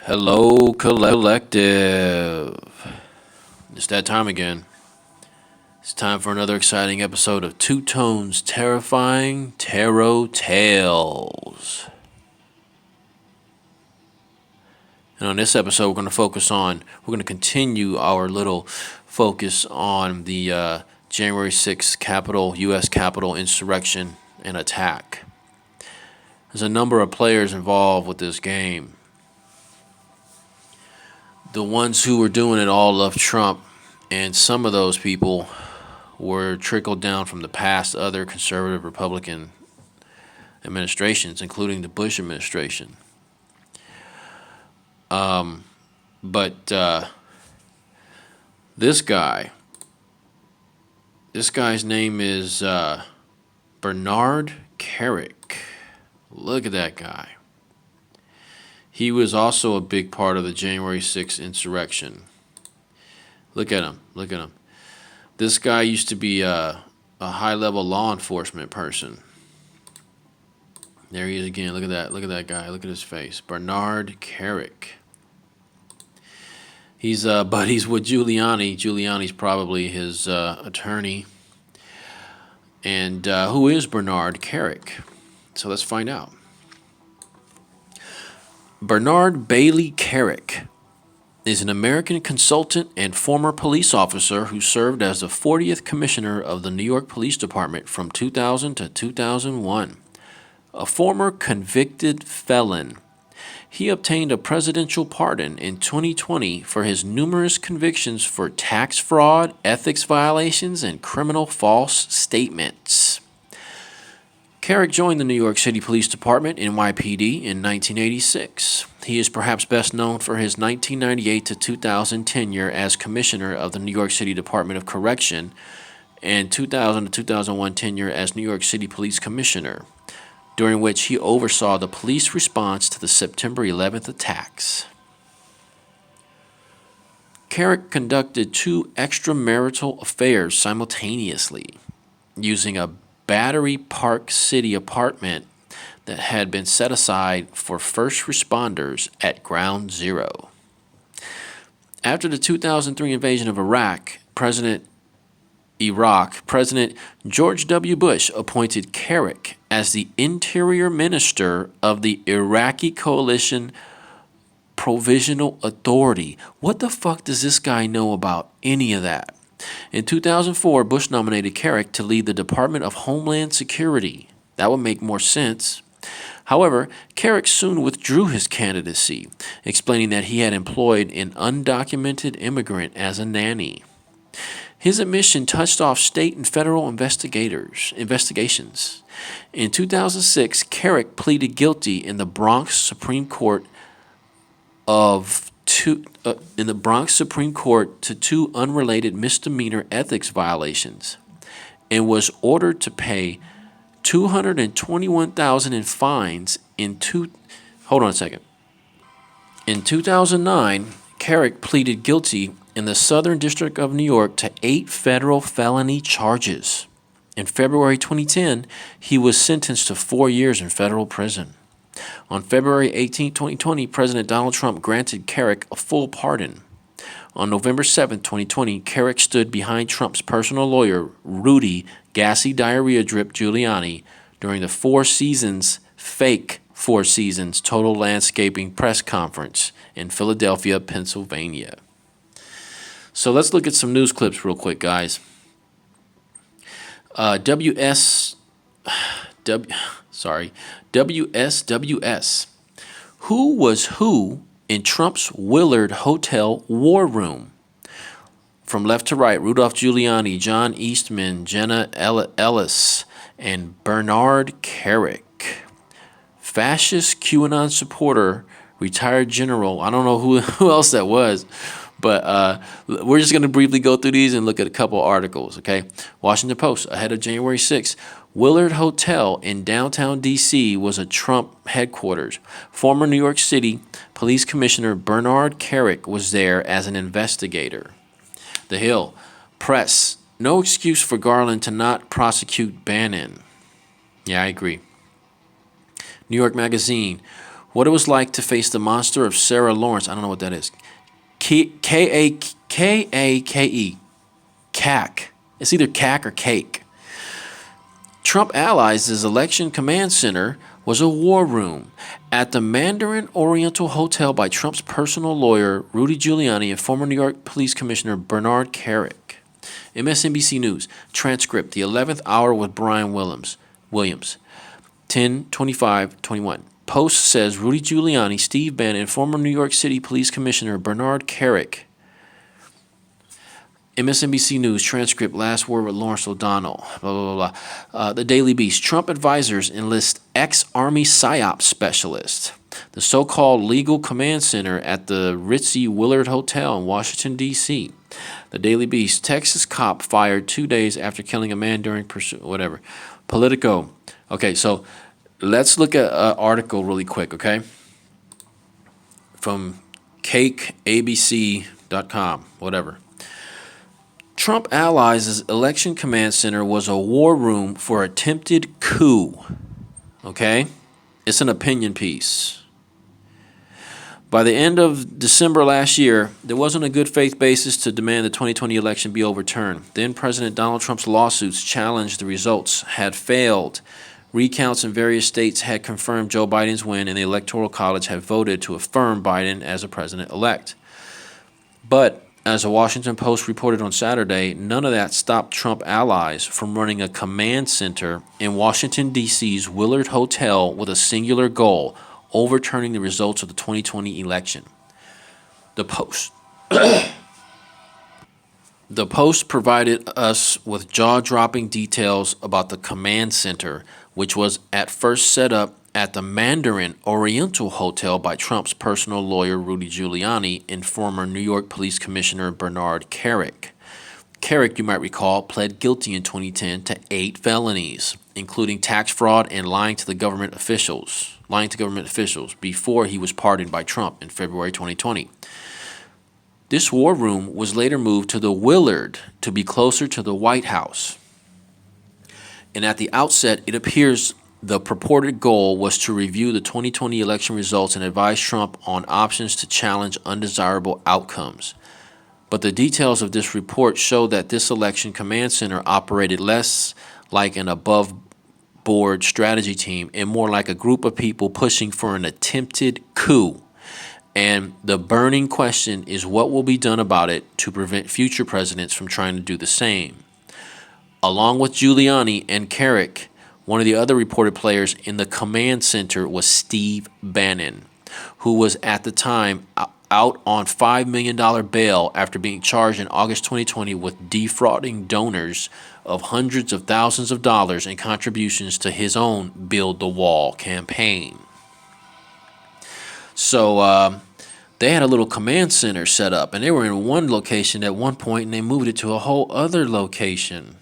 Hello, Collective. It's that time again. It's time for another exciting episode of Two Tones Terrifying Tarot Tales. And on this episode, we're going to continue our little focus on the January 6th U.S. Capitol insurrection and attack. There's a number of players involved with this game. The ones who were doing it all love Trump, and some of those people were trickled down from the past other conservative Republican administrations, including the Bush administration. But this guy's name is Bernard Carrick. Look at that guy. He was also a big part of the January 6th insurrection. Look at him. This guy used to be a high-level law enforcement person. There he is again. Look at that guy. Look at his face. Bernard Carrick. He's buddies with Giuliani. Giuliani's probably his attorney. And who is Bernard Carrick? So let's find out. Bernard Bailey Kerik is an American consultant and former police officer who served as the 40th Commissioner of the New York Police Department from 2000 to 2001. A former convicted felon, he obtained a presidential pardon in 2020 for his numerous convictions for tax fraud, ethics violations, and criminal false statements. Kerik joined the New York City Police Department, NYPD, in 1986. He is perhaps best known for his 1998 to 2000 tenure as Commissioner of the New York City Department of Correction and 2000 to 2001 tenure as New York City Police Commissioner, during which he oversaw the police response to the September 11th attacks. Kerik conducted two extramarital affairs simultaneously, using a Battery Park City apartment that had been set aside for first responders at Ground Zero. After the 2003 invasion of Iraq, President George W. Bush appointed Kerik as the Interior Minister of the Iraqi Coalition Provisional Authority. What the fuck does this guy know about any of that? In 2004, Bush nominated Kerik to lead the Department of Homeland Security. That would make more sense. However, Kerik soon withdrew his candidacy, explaining that he had employed an undocumented immigrant as a nanny. His admission touched off state and federal investigations. In 2006, Kerik pleaded guilty in the Bronx Supreme Court to two unrelated misdemeanor ethics violations, and was ordered to pay $221,000 in fines In 2009, Kerik pleaded guilty in the Southern District of New York to 8 federal felony charges. In February 2010, he was sentenced to 4 years in federal prison. On February 18, 2020, President Donald Trump granted Kerik a full pardon. On November 7, 2020, Kerik stood behind Trump's personal lawyer, Rudy Gassy Diarrhea Drip Giuliani, during the fake Four Seasons Total Landscaping press conference in Philadelphia, Pennsylvania. So let's look at some news clips real quick, guys. WSWS. Who was who in Trump's Willard Hotel war room? From left to right, Rudolph Giuliani, John Eastman, Jenna Ellis, and Bernard Carrick. Fascist QAnon supporter, retired general. I don't know who else that was, but we're just going to briefly go through these and look at a couple articles, okay? Washington Post, ahead of January 6th. Willard Hotel in downtown D.C. was a Trump headquarters. Former New York City Police Commissioner Bernard Carrick was there as an investigator. The Hill, Press, no excuse for Garland to not prosecute Bannon. Yeah, I agree. New York Magazine, What it was like to face the monster of Sarah Lawrence. I don't know what that is. K-A-K-E. CAC. It's either CAC or cake. Trump allies' election command center was a war room at the Mandarin Oriental Hotel by Trump's personal lawyer, Rudy Giuliani, and former New York Police Commissioner Bernard Carrick. MSNBC News. Transcript. The 11th hour with Brian Williams. 10/25/21. Post says Rudy Giuliani, Steve Bannon, and former New York City Police Commissioner Bernard Carrick. MSNBC News. Transcript. Last word with Lawrence O'Donnell. Blah, blah, blah, blah. The Daily Beast. Trump advisors enlist ex-Army PSYOP specialist. The so-called legal command center at the ritzy Willard Hotel in Washington, D.C. The Daily Beast. Texas cop fired 2 days after killing a man during pursuit. Whatever. Politico. Okay, so let's look at an article really quick, okay? From cakeabc.com, whatever. Trump allies' election command center was a war room for attempted coup. Okay? It's an opinion piece. By the end of December last year, there wasn't a good faith basis to demand the 2020 election be overturned. Then President Donald Trump's lawsuits challenged the results had failed. Recounts in various states had confirmed Joe Biden's win, and the Electoral College had voted to affirm Biden as a president-elect. But as the Washington Post reported on Saturday, none of that stopped Trump allies from running a command center in Washington, D.C.'s Willard Hotel with a singular goal: overturning the results of the 2020 election. The Post provided us with jaw-dropping details about the command center, which was at first set up at the Mandarin Oriental Hotel by Trump's personal lawyer Rudy Giuliani and former New York Police Commissioner Bernard Carrick. Kerik, you might recall, pled guilty in 2010 to 8 felonies, including tax fraud and lying to government officials before he was pardoned by Trump in February 2020. This war room was later moved to the Willard to be closer to the White House. And at the outset, it appears the purported goal was to review the 2020 election results and advise Trump on options to challenge undesirable outcomes. But the details of this report show that this election command center operated less like an above-board strategy team and more like a group of people pushing for an attempted coup. And the burning question is what will be done about it to prevent future presidents from trying to do the same. Along with Giuliani and Kerik, one of the other reported players in the command center was Steve Bannon, who was at the time out on $5 million bail after being charged in August 2020 with defrauding donors of hundreds of thousands of dollars in contributions to his own Build the Wall campaign. So they had a little command center set up, and they were in one location at one point, and they moved it to a whole other location.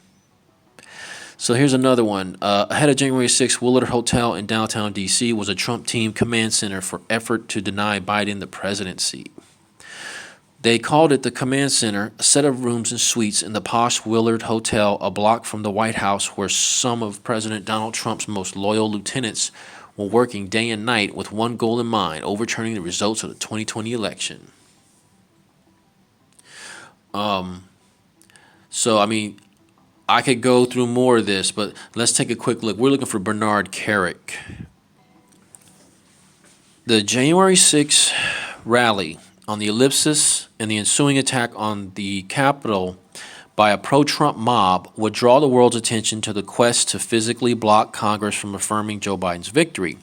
So here's another one. Ahead of January 6th, Willard Hotel in downtown D.C. was a Trump team command center for effort to deny Biden the presidency. They called it the command center, a set of rooms and suites in the posh Willard Hotel, a block from the White House, where some of President Donald Trump's most loyal lieutenants were working day and night with one goal in mind: overturning the results of the 2020 election. I could go through more of this, but let's take a quick look. We're looking for Bernard Carrick. The January 6th rally on the Ellipsis and the ensuing attack on the Capitol by a pro-Trump mob would draw the world's attention to the quest to physically block Congress from affirming Joe Biden's victory.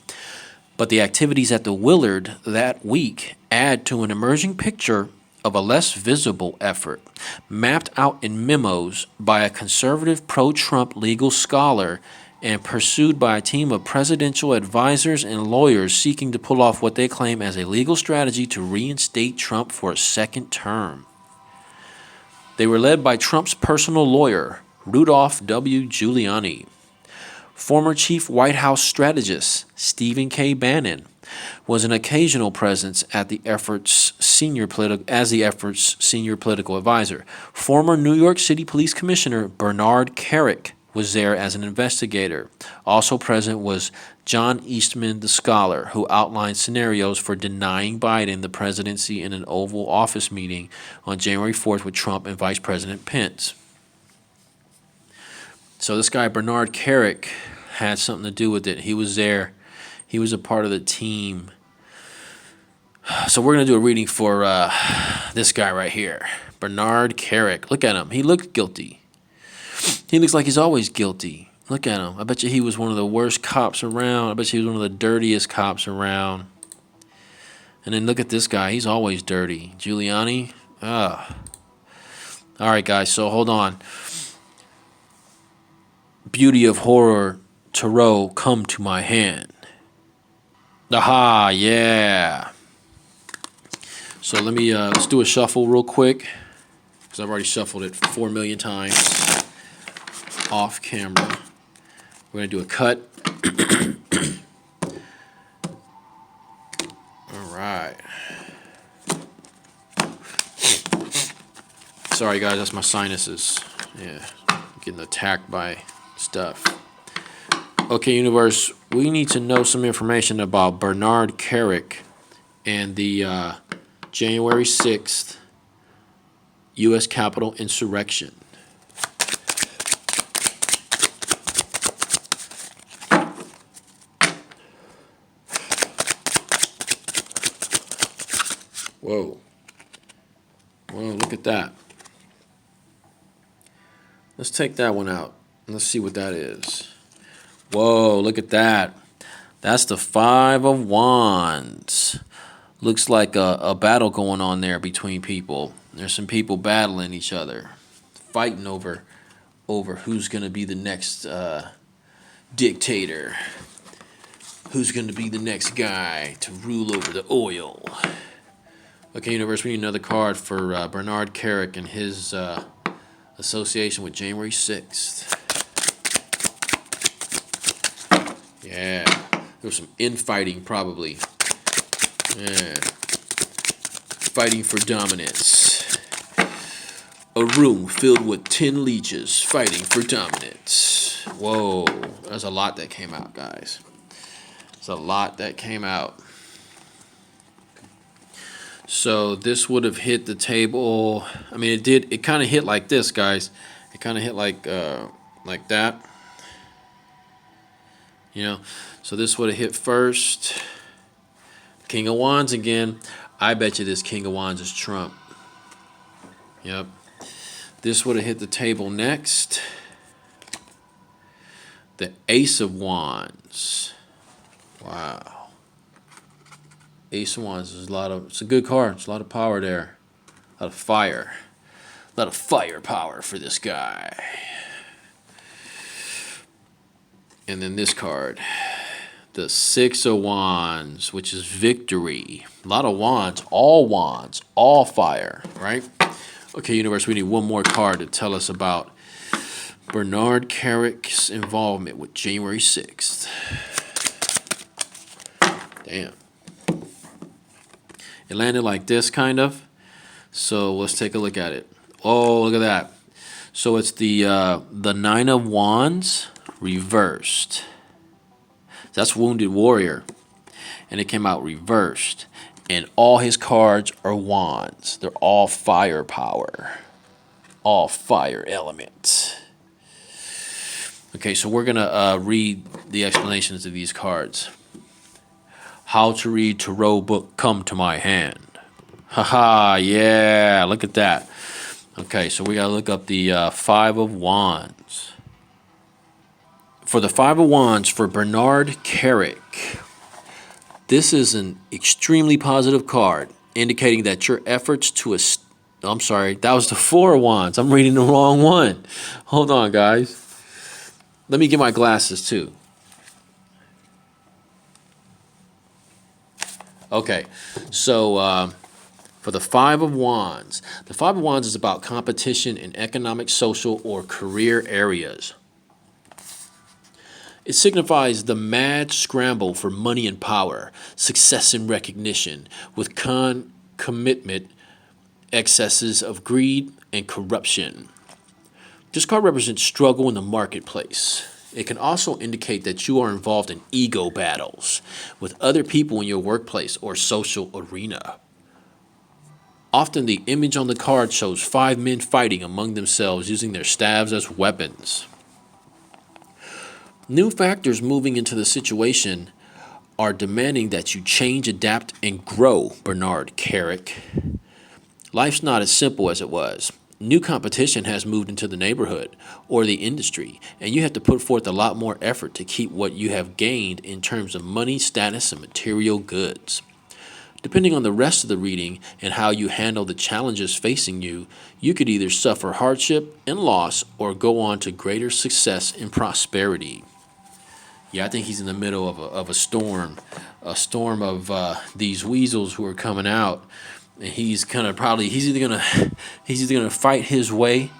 But the activities at the Willard that week add to an emerging picture of a less visible effort, mapped out in memos by a conservative pro-Trump legal scholar and pursued by a team of presidential advisors and lawyers seeking to pull off what they claim as a legal strategy to reinstate Trump for a second term. They were led by Trump's personal lawyer, Rudolph W. Giuliani, former chief White House strategist Stephen K. Bannon was an occasional presence at the effort's senior political advisor. Former New York City Police Commissioner Bernard Carrick was there as an investigator. Also present was John Eastman, the scholar, who outlined scenarios for denying Biden the presidency in an Oval Office meeting on January 4th with Trump and Vice President Pence. So this guy, Bernard Carrick, had something to do with it. He was there. He was a part of the team. So we're going to do a reading for this guy right here, Bernard Carrick. Look at him. He looks guilty. He looks like he's always guilty. Look at him. I bet you he was one of the worst cops around. I bet you he was one of the dirtiest cops around. And then look at this guy. He's always dirty. Giuliani. All right, guys. So hold on. Beauty of horror, tarot, come to my hand. Aha, yeah. So let me let's do a shuffle real quick, because I've already shuffled it 4 million times off camera. We're gonna do a cut. All right. Sorry guys, that's my sinuses. Yeah, getting attacked by stuff. Okay, universe, we need to know some information about Bernard Carrick and the January 6th U.S. Capitol insurrection. Whoa. Whoa, look at that. Let's take that one out. Let's see what that is. Whoa, look at that. That's the Five of Wands. Looks like a battle going on there between people. There's some people battling each other, fighting over who's going to be the next dictator. Who's going to be the next guy to rule over the oil. Okay, universe, we need another card for Bernard Carrick and his association with January 6th. Yeah, there was some infighting probably. Yeah. Fighting for dominance. A room filled with 10 leeches fighting for dominance. Whoa, there's a lot that came out, guys. There's a lot that came out. So this would have hit the table. I mean, it did. It kind of hit like this, guys. It kind of hit like that. You know, so this would have hit first. King of Wands again. I bet you this King of Wands is Trump. Yep. This would have hit the table next. The Ace of Wands. Wow. Ace of Wands is it's a good card. It's a lot of power there. A lot of fire. A lot of firepower for this guy. And then this card. The Six of Wands, which is victory. A lot of wands, all fire, right? Okay, universe, we need one more card to tell us about Bernard Carrick's involvement with January 6th. Damn. It landed like this, kind of. So let's take a look at it. Oh, look at that. So it's the Nine of Wands reversed. That's Wounded Warrior. And it came out reversed. And all his cards are wands. They're all firepower. All fire elements. Okay, so we're going to read the explanations of these cards. How to read tarot book, come to my hand. Haha, yeah, look at that. Okay, so we got to look up the Five of Wands. For the Five of Wands for Bernard Carrick, this is an extremely positive card, indicating that your efforts to I'm sorry, that was the Four of Wands. I'm reading the wrong one. Hold on, guys. Let me get my glasses, too. Okay, so for the Five of Wands, the Five of Wands is about competition in economic, social, or career areas. It signifies the mad scramble for money and power, success and recognition, with commitment, excesses of greed, and corruption. This card represents struggle in the marketplace. It can also indicate that you are involved in ego battles with other people in your workplace or social arena. Often the image on the card shows 5 men fighting among themselves using their staves as weapons. New factors moving into the situation are demanding that you change, adapt, and grow, Bernard Carrick. Life's not as simple as it was. New competition has moved into the neighborhood or the industry, and you have to put forth a lot more effort to keep what you have gained in terms of money, status, and material goods. Depending on the rest of the reading and how you handle the challenges facing you, you could either suffer hardship and loss or go on to greater success and prosperity. Yeah, I think he's in the middle of a storm of these weasels who are coming out, and he's either gonna fight his way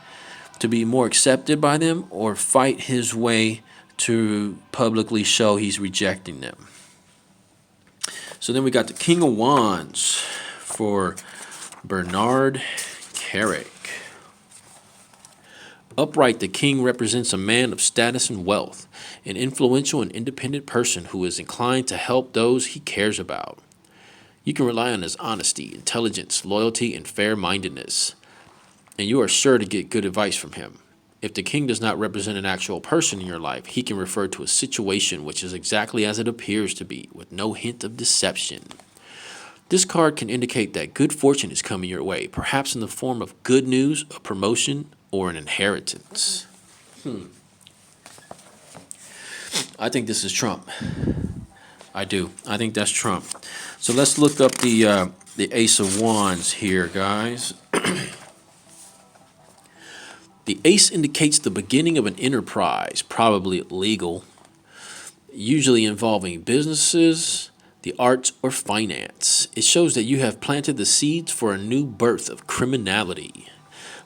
to be more accepted by them, or fight his way to publicly show he's rejecting them. So then we got the King of Wands for Bernard Carrick. Upright, the king represents a man of status and wealth, an influential and independent person who is inclined to help those he cares about. You can rely on his honesty, intelligence, loyalty, and fair-mindedness, and you are sure to get good advice from him. If the king does not represent an actual person in your life, he can refer to a situation which is exactly as it appears to be, with no hint of deception. This card can indicate that good fortune is coming your way, perhaps in the form of good news, a promotion, or an inheritance. I think this is Trump. I do. I think that's Trump. So let's look up the Ace of Wands here, guys. The ace indicates the beginning of an enterprise, probably legal, usually involving businesses, the arts, or finance. It shows that you have planted the seeds for a new birth of criminality,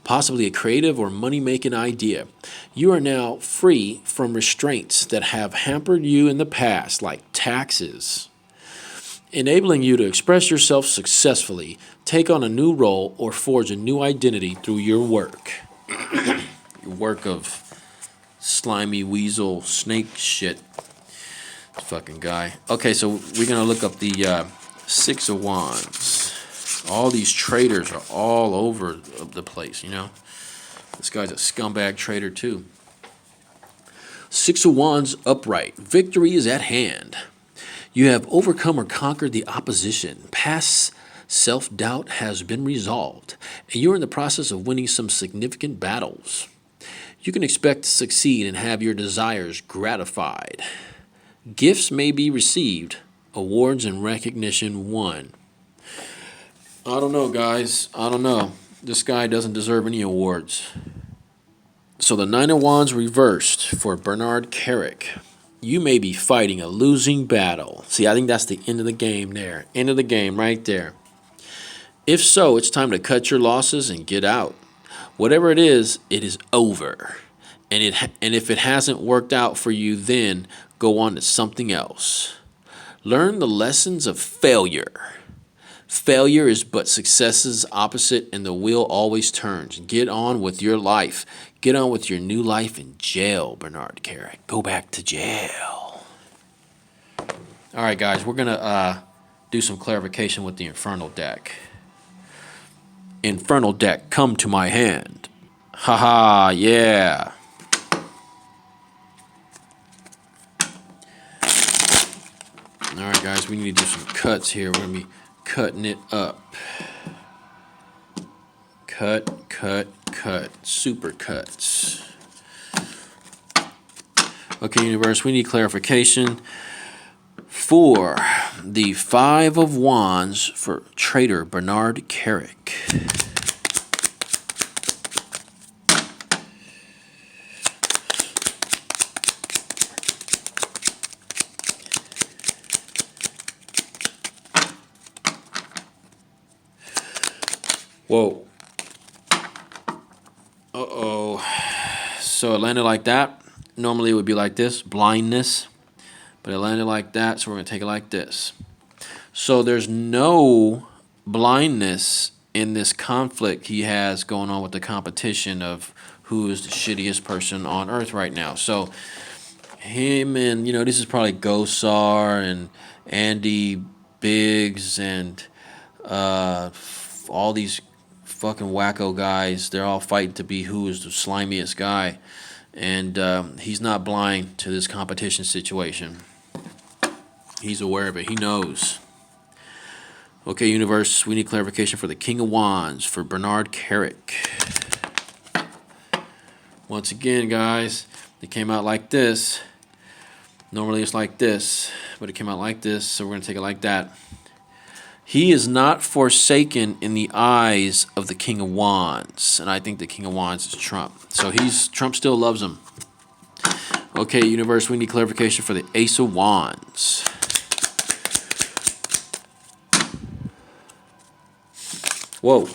possibly a creative or money-making idea. You are now free from restraints that have hampered you in the past, like taxes, enabling you to express yourself successfully, take on a new role, or forge a new identity through your work. Your work of slimy weasel snake shit. Fucking guy. Okay, so we're going to look up the Six of Wands. All these traitors are all over the place, you know. This guy's a scumbag traitor too. Six of Wands upright. Victory is at hand. You have overcome or conquered the opposition. Past self-doubt has been resolved, and you're in the process of winning some significant battles. You can expect to succeed and have your desires gratified. Gifts may be received, awards and recognition won. I don't know, guys. I don't know. This guy doesn't deserve any awards. So the Nine of Wands reversed for Bernard Carrick. You may be fighting a losing battle. See, I think that's the end of the game there. End of the game right there. If so, it's time to cut your losses and get out. Whatever it is over. And if it hasn't worked out for you, then go on to something else. Learn the lessons of failure. Failure is but success's opposite, and the wheel always turns. Get on with your life. Get on with your new life in jail, Bernard Carrick. Go back to jail. All right, guys, we're going to do some clarification with the Infernal deck. Infernal deck, come to my hand. Haha, yeah. All right, guys, we need to do some cuts here. We're going to be cutting it up. Cut. Super cuts. Okay, universe, we need clarification for the Five of Wands for traitor Bernard Carrick. Whoa. Uh-oh. So it landed like that. Normally it would be like this, blindness. But it landed like that, so we're going to take it like this. So there's no blindness in this conflict he has going on with the competition of who is the shittiest person on earth right now. So him and, this is probably Gosar and Andy Biggs and all these fucking wacko guys. They're all fighting to be who is the slimiest guy. And he's not blind to this competition situation. He's aware of it. He knows. Okay, universe, we need clarification for the King of Wands, for Bernard Carrick. Once again, guys, it came out like this. Normally it's like this, but it came out like this, so we're going to take it like that. He is not forsaken in the eyes of the King of Wands, and I think the King of Wands is Trump. So Trump still loves him. Okay, universe, we need clarification for the Ace of Wands. Whoa,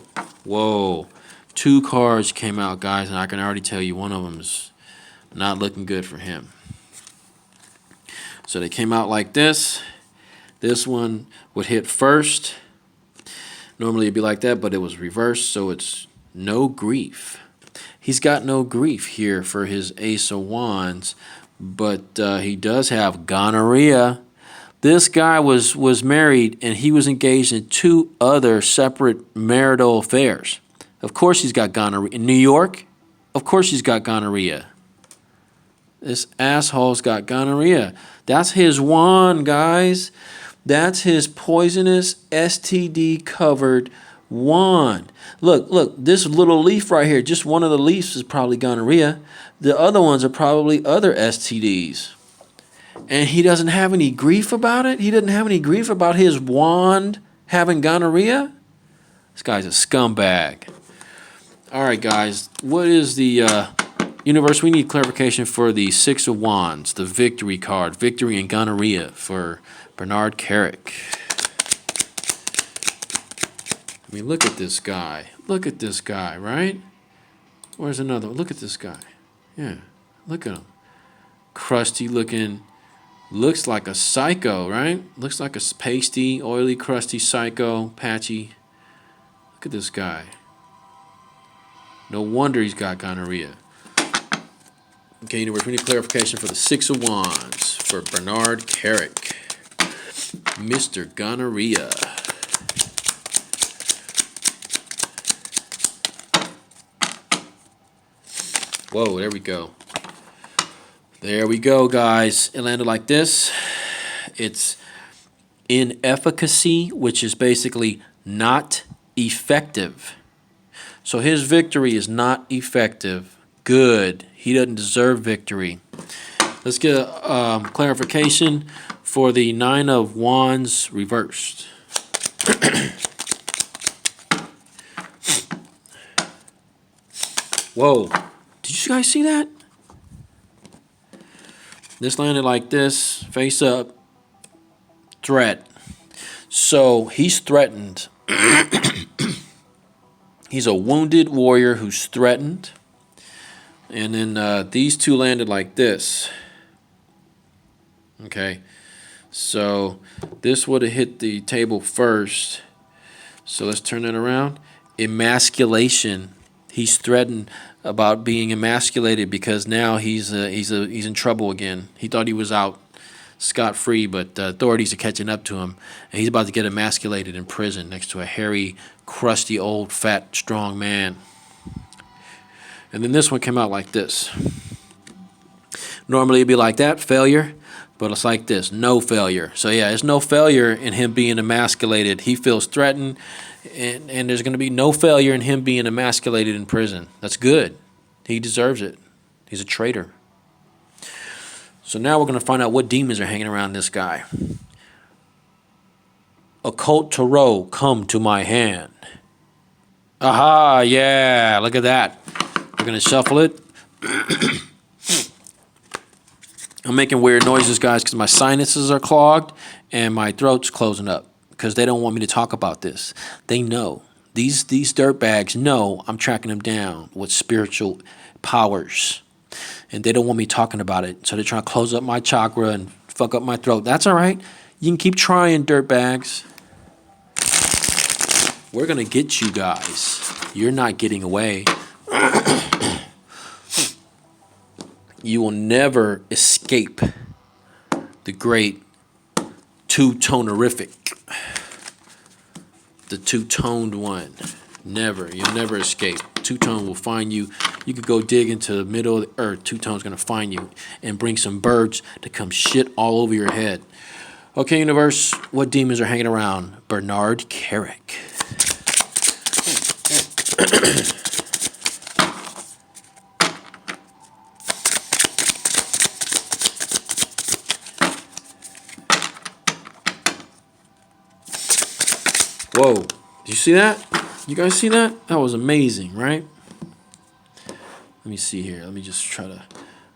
whoa. 2 cards came out, guys, and I can already tell you one of them is not looking good for him. So they came out like this. This one would hit first. Normally it'd be like that, but it was reversed, so it's no grief. He's got no grief here for his Ace of Wands, but he does have gonorrhea. This guy was married, and he was engaged in 2 other separate marital affairs. Of course he's got gonorrhea. In New York, of course he's got gonorrhea. This asshole's got gonorrhea. That's his wand, guys. That's his poisonous STD-covered wand. Look, this little leaf right here, just one of the leaves is probably gonorrhea. The other ones are probably other STDs. And he doesn't have any grief about it? He doesn't have any grief about his wand having gonorrhea? This guy's a scumbag. All right, guys. What is the universe? We need clarification for the 6 of Wands, the victory card. Victory and gonorrhea for Bernard Carrick. I mean, look at this guy. Look at this guy, right? Where's another one? Look at this guy. Yeah, look at him. Crusty looking. Looks like a psycho, right? Looks like a pasty, oily, crusty psycho, patchy. Look at this guy. No wonder he's got gonorrhea. Okay, universe, we need clarification for the 6 of Wands for Bernard Carrick. Mr. Gonorrhea. Whoa, there we go. There we go, guys. It landed like this. It's inefficacy, which is basically not effective. So his victory is not effective. Good. He doesn't deserve victory. Let's get a clarification for the 9 of Wands reversed. Whoa. Did you guys see that? This landed like this, face up, threat. So he's threatened. He's a wounded warrior who's threatened. And then these 2 landed like this. Okay. So this would have hit the table first. So let's turn it around. Emasculation. He's threatened about being emasculated because now he's in trouble again. He thought he was out scot-free, but the authorities are catching up to him, and he's about to get emasculated in prison next to a hairy, crusty, old, fat, strong man. And then this one came out like this. Normally it'd be like that, failure, but it's like this, no failure. So yeah, there's no failure in him being emasculated. He feels threatened, and there's going to be no failure in him being emasculated in prison. That's good. He deserves it. He's a traitor. So now we're going to find out what demons are hanging around this guy. Occult tarot, come to my hand. Aha, yeah, look at that. We're going to shuffle it. I'm making weird noises, guys, because my sinuses are clogged and my throat's closing up because they don't want me to talk about this. They know. These dirtbags know I'm tracking them down with spiritual powers. And they don't want me talking about it. So they're trying to close up my chakra and fuck up my throat. That's all right. You can keep trying, dirtbags. We're going to get you guys. You're not getting away. you will never escape the great two-tonerific. The two-toned one. Never. You'll never escape. Two-tone will find you. You could go dig into the middle of the earth. Two-tone's going to find you and bring some birds to come shit all over your head. Okay, universe, what demons are hanging around? Bernard Carrick. Whoa, did you see that? You guys see that? That was amazing, right? Let me see here. Let me just try to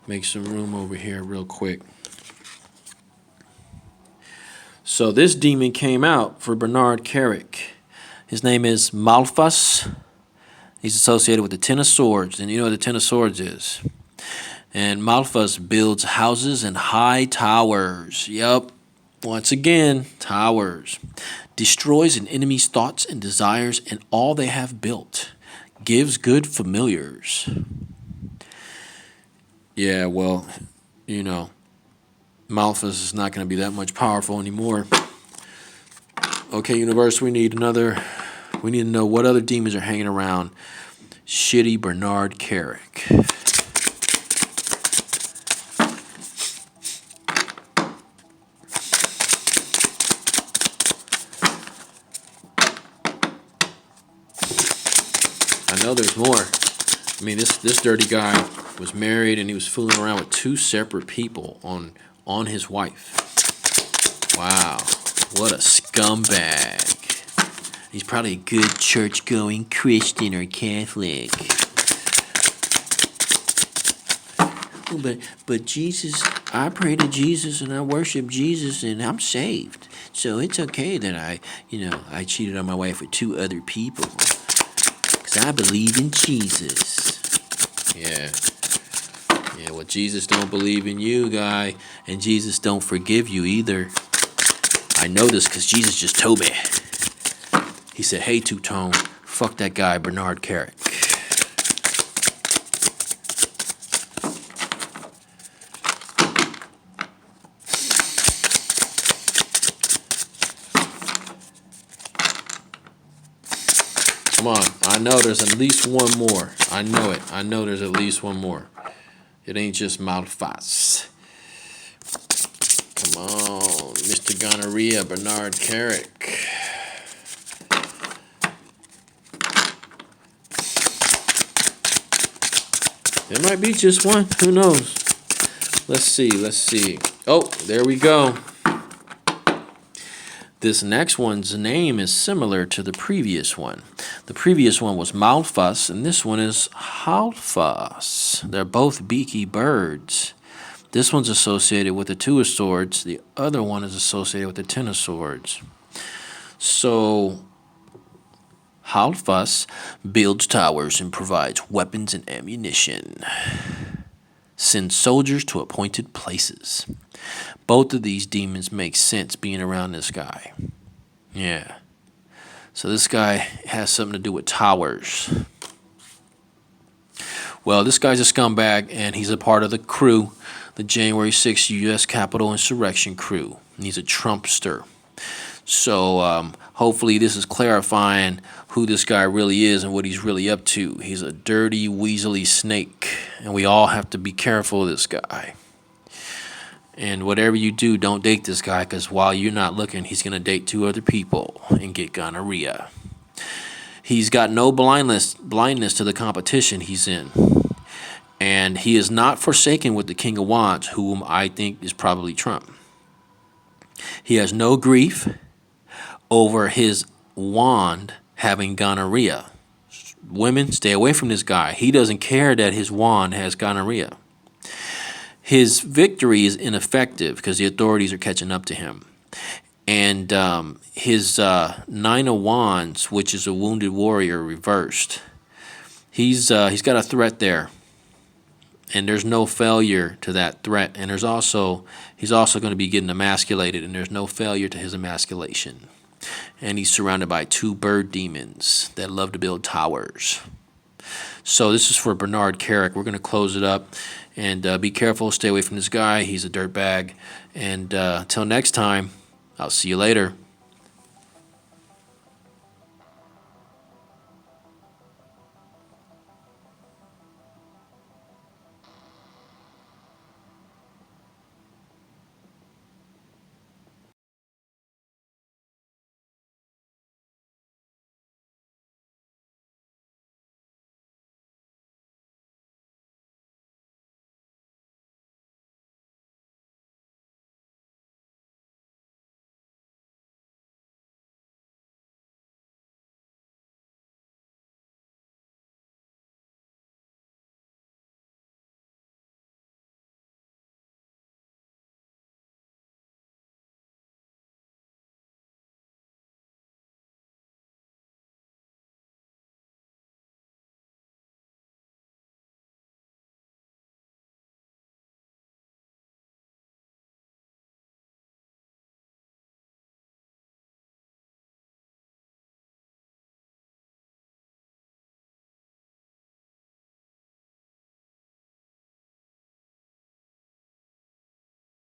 make some room over here real quick. So this demon came out for Bernard Carrick. His name is Malphas. He's associated with the Ten of Swords, and you know what the Ten of Swords is. And Malphas builds houses and high towers. Yup. Once again, towers. Destroys an enemy's thoughts and desires and all they have built. Gives good familiars. Yeah, well, you know, Malphas is not going to be that much powerful anymore. Okay, universe, we need to know what other demons are hanging around shitty Bernard Carrick. I know there's more. I mean, this dirty guy was married and he was fooling around with two separate people on his wife. Wow, what a scumbag. He's probably a good church-going Christian or Catholic. But Jesus, I pray to Jesus and I worship Jesus and I'm saved. So it's okay that I cheated on my wife with two other people. Because I believe in Jesus. Yeah. Yeah, well, Jesus don't believe in you, guy. And Jesus don't forgive you either. I know this because Jesus just told me. He said, hey, Two-Tone, fuck that guy, Bernard Carrick. Come on, I know there's at least one more. I know it. I know there's at least one more. It ain't just Malphas. Come on, Mr. Gonorrhea, Bernard Carrick. There might be just one. Who knows? Let's see. Oh, there we go. This next one's name is similar to the previous one. The previous one was Malphas, and this one is Halphas. They're both beaky birds. This one's associated with the Two of Swords. The other one is associated with the Ten of Swords. So, Halphas builds towers and provides weapons and ammunition. Sends soldiers to appointed places. Both of these demons make sense being around this guy. Yeah. So this guy has something to do with towers. Well, this guy's a scumbag, and he's a part of the crew, the January 6th U.S. Capitol insurrection crew. And he's a Trumpster. So hopefully this is clarifying who this guy really is and what he's really up to. He's a dirty, weaselly snake, and we all have to be careful of this guy. And whatever you do, don't date this guy, because while you're not looking, he's going to date two other people and get gonorrhea. He's got no blindness to the competition he's in. And he is not forsaken with the King of Wands, whom I think is probably Trump. He has no grief over his wand having gonorrhea. Women, stay away from this guy. He doesn't care that his wand has gonorrhea. His victory is ineffective because the authorities are catching up to him. And his Nine of Wands, which is a wounded warrior, reversed. He's got a threat there. And there's no failure to that threat. And he's also going to be getting emasculated, and there's no failure to his emasculation. And he's surrounded by two bird demons that love to build towers. So this is for Bernard Carrick. We're going to close it up. And be careful. Stay away from this guy. He's a dirtbag. And until next time, I'll see you later.